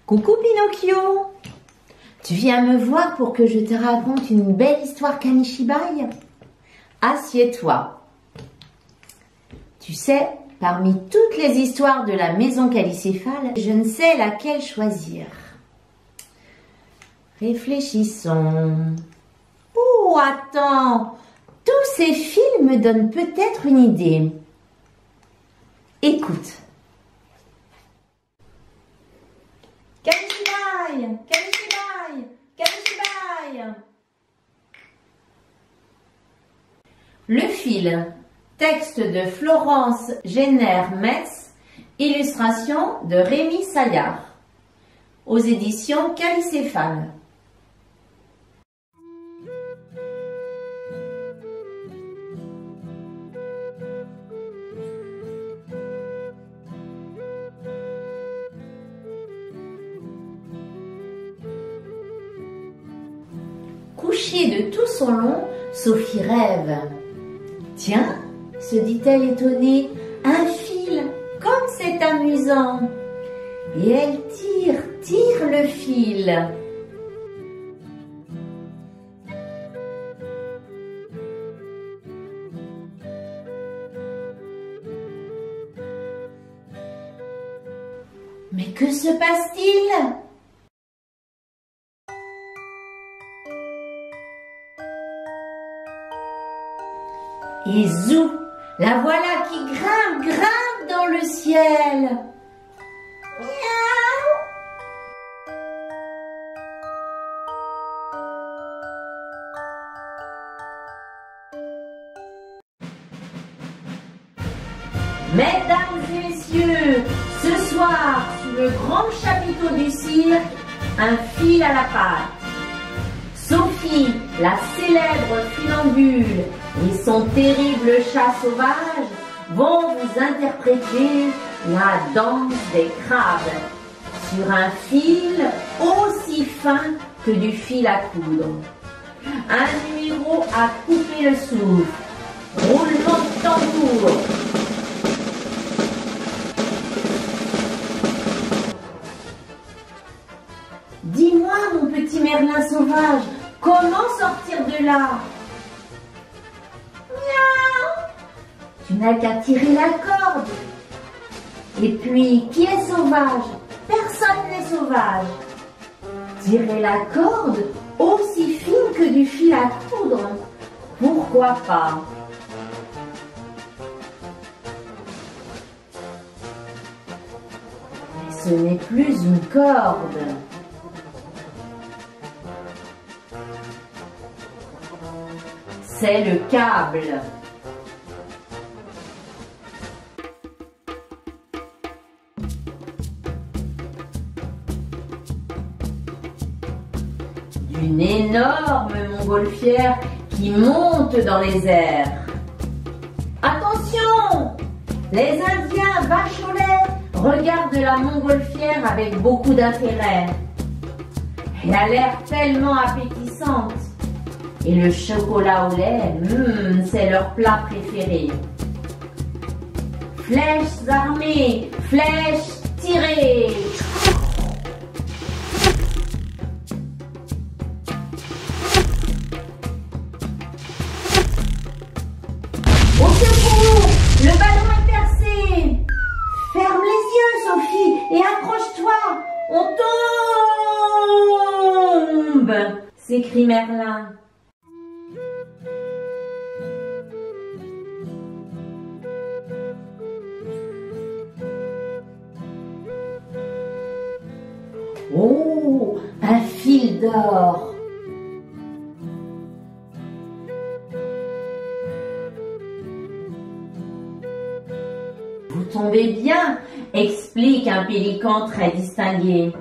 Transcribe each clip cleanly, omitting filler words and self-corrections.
Coucou Pinocchio, tu viens me voir pour que je te raconte une belle histoire Kamishibai? Assieds-toi. Tu sais, parmi toutes les histoires de la maison calicéphale, je ne sais laquelle choisir. Réfléchissons. Oh, attends, tous ces fils me donnent peut-être une idée. Écoute. Kamishibai, Kamishibai, Kamishibai. Le fil. Texte de Florence Jenner-Metz. Illustration de Rémi Saillard. Aux éditions Calicéphale. Couchée de tout son long, Sophie rêve. Tiens, se dit-elle étonnée, un fil, comme c'est amusant. Et elle tire le fil. Mais que se passe-t-il ? Et zou, la voilà qui grimpe dans le ciel. Miaou. Mesdames et messieurs, ce soir, sous le grand chapiteau du cirque, un fil à la patte. Sophie, la célèbre funambule, et son terrible chat sauvage vont vous interpréter la danse des crabes sur un fil aussi fin que du fil à coudre. Un numéro à couper le souffle. Roulement de tambour. Dis-moi, mon petit Merlin sauvage, comment sortir de là? Tu n'as qu'à tirer la corde. Et puis, qui est sauvage? Personne n'est sauvage. Tirer la corde aussi fine que du fil à coudre. Pourquoi pas? Mais ce n'est plus une corde. C'est le câble. Une énorme montgolfière qui monte dans les airs. Attention! Les Indiens vaches au lait regardent la montgolfière avec beaucoup d'intérêt. Elle a l'air tellement appétissante. Et le chocolat au lait, c'est leur plat préféré. Flèches armées, flèches tirées. Au secours, le ballon est percé. Ferme les yeux, Sophie, et accroche-toi. On tombe, s'écrie Merlin. Oh, un fil d'or. Vous tombez bien, explique un pélican très distingué.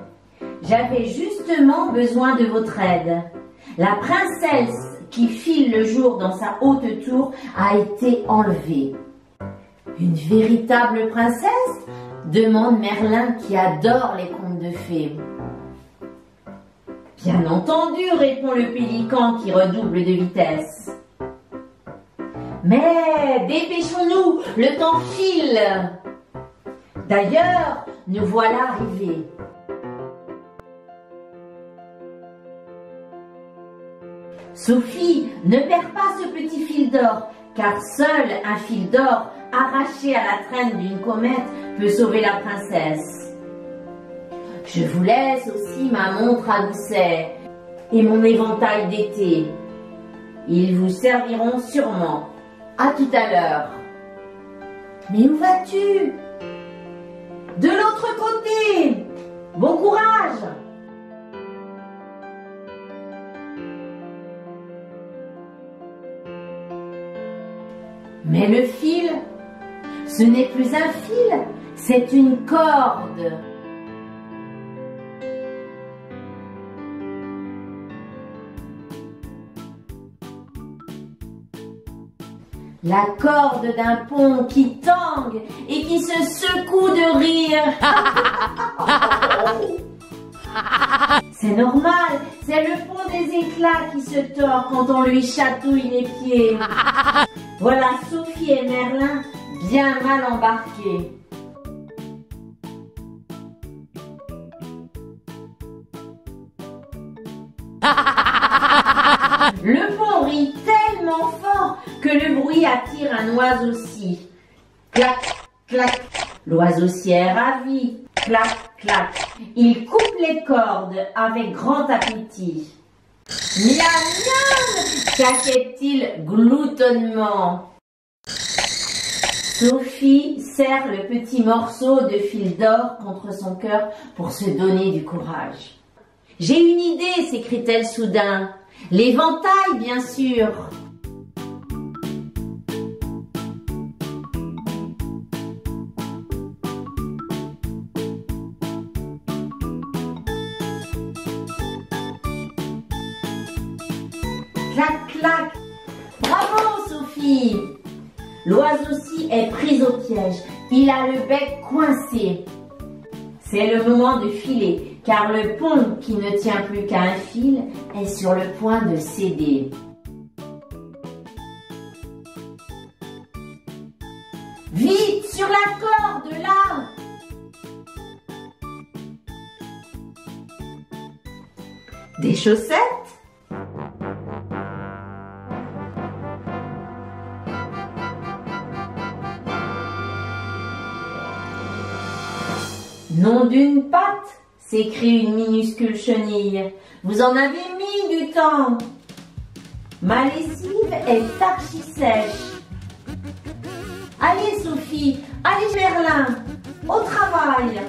J'avais justement besoin de votre aide. La princesse qui file le jour dans sa haute tour a été enlevée. Une véritable princesse? Demande Merlin qui adore les contes de fées. Bien entendu, répond le pélican qui redouble de vitesse. Mais dépêchons-nous, le temps file. D'ailleurs, nous voilà arrivés. Sophie, ne perds pas ce petit fil d'or, car seul un fil d'or arraché à la traîne d'une comète peut sauver la princesse. Je vous laisse aussi ma montre à gousset et mon éventail d'été. Ils vous serviront sûrement. À tout à l'heure. Mais où vas-tu? De l'autre côté. Bon courage. Mais le fil, ce n'est plus un fil, c'est une corde. La corde d'un pont qui tangue et qui se secoue de rire. C'est normal, c'est le pont des éclats qui se tord quand on lui chatouille les pieds. Voilà Sophie et Merlin bien mal embarqués. Le pont rit tellement fort que le bruit attire un oiseau-ci. Clac, clac, l'oiseau-ci est ravi. Clac, clac, il coupe les cordes avec grand appétit. Miam, miam, claquait-il gloutonnement. Sophie serre le petit morceau de fil d'or contre son cœur pour se donner du courage. J'ai une idée, s'écrie-t-elle soudain. L'éventail, bien sûr. Clac, clac. Bravo, Sophie. L'oiseau-ci est pris au piège. Il a le bec coincé. C'est le moment de filer, car le pont qui ne tient plus qu'à un fil est sur le point de céder. Vite, sur la corde, là! Des chaussettes? Nom d'une patte, s'écrie une minuscule chenille. Vous en avez mis du temps. Ma lessive est archi sèche. Allez Sophie, allez Merlin, au travail.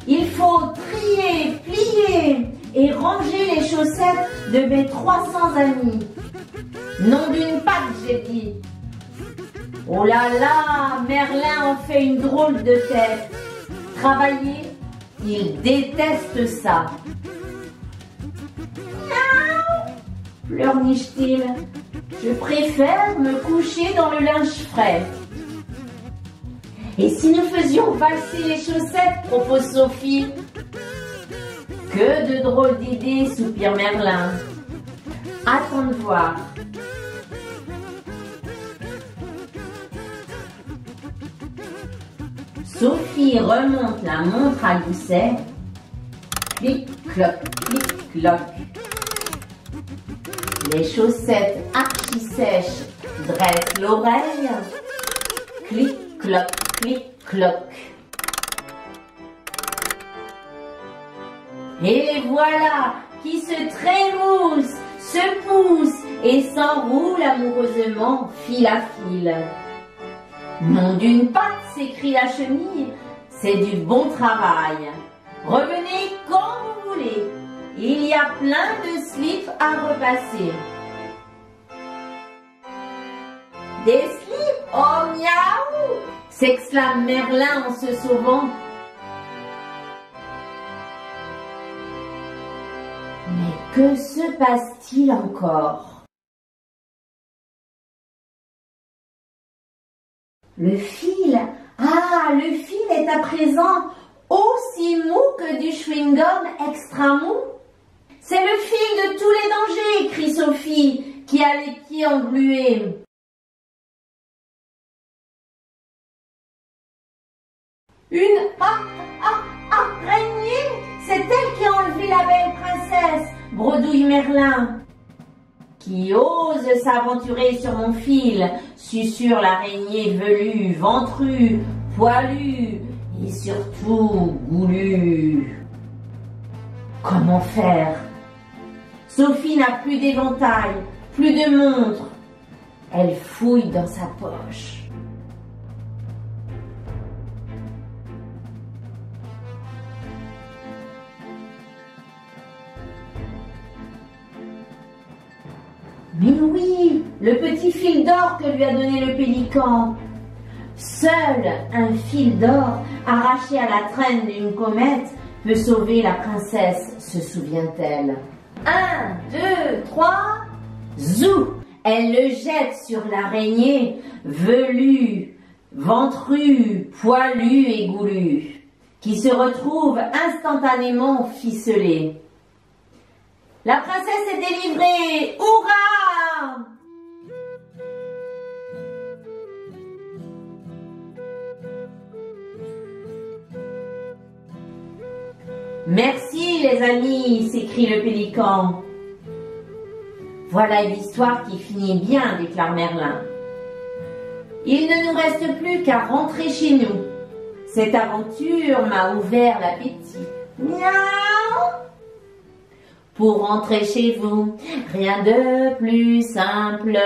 Il faut trier, plier et ranger les chaussettes de mes 300 amis. Nom d'une patte, j'ai dit. Oh là là, Merlin en fait une drôle de tête. Travailler, il déteste ça. Miaou, pleurniche-t-il. Je préfère me coucher dans le linge frais. Et si nous faisions valser les chaussettes, propose Sophie. Que de drôles d'idées, soupire Merlin. Attends de voir. Sophie remonte la montre à gousset. Clic-cloc, clic-cloc. Les chaussettes archi-sèches dressent l'oreille. Clic-cloc, clic-cloc. Et les voilà qui se trémoussent, se poussent et s'enroulent amoureusement fil à fil. Nom d'une patte, s'écrie la chenille, c'est du bon travail. Revenez quand vous voulez, il y a plein de slips à repasser. Des slips? Oh miaou! S'exclame Merlin en se sauvant. Mais que se passe-t-il encore? Le fil, le fil est à présent aussi mou que du chewing-gum extra mou. C'est le fil de tous les dangers, crie Sophie, qui a les pieds englués. Une araignée, c'est elle qui a enlevé la belle princesse, bredouille Merlin. qui ose s'aventurer sur mon fil susurre l'araignée velue, ventrue, poilue et surtout goulue. Comment faire? Sophie n'a plus d'éventail, plus de montre. Elle fouille dans sa poche. Mais oui, le petit fil d'or que lui a donné le pélican. Seul un fil d'or arraché à la traîne d'une comète peut sauver la princesse, se souvient-elle. 1, 2, 3, zou! Elle le jette sur l'araignée, velue, ventrue, poilue et goulue, qui se retrouve instantanément ficelée. La princesse est délivrée! Hurrah! Merci les amis, s'écrie le pélican. Voilà une histoire qui finit bien, déclare Merlin. Il ne nous reste plus qu'à rentrer chez nous. Cette aventure m'a ouvert l'appétit. Miaou! Pour rentrer chez vous, rien de plus simple.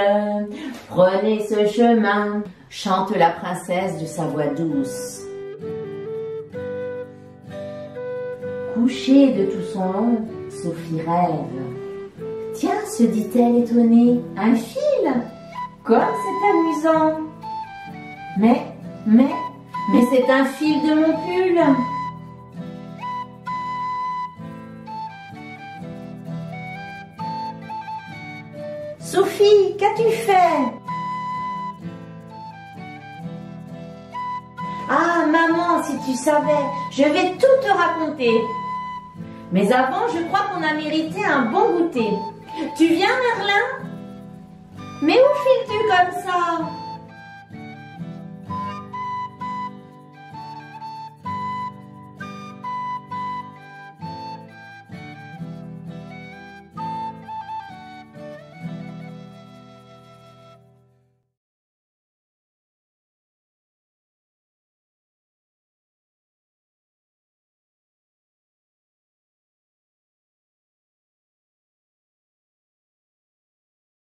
Prenez ce chemin, chante la princesse de sa voix douce. Couchée de tout son long, Sophie rêve. Tiens, se dit-elle étonnée, un fil? Comme c'est amusant. Mais c'est un fil de mon pull. Sophie, qu'as-tu fait? Ah, maman, si tu savais, je vais tout te raconter. Mais avant, je crois qu'on a mérité un bon goûter. Tu viens, Merlin? Mais où files-tu comme ça?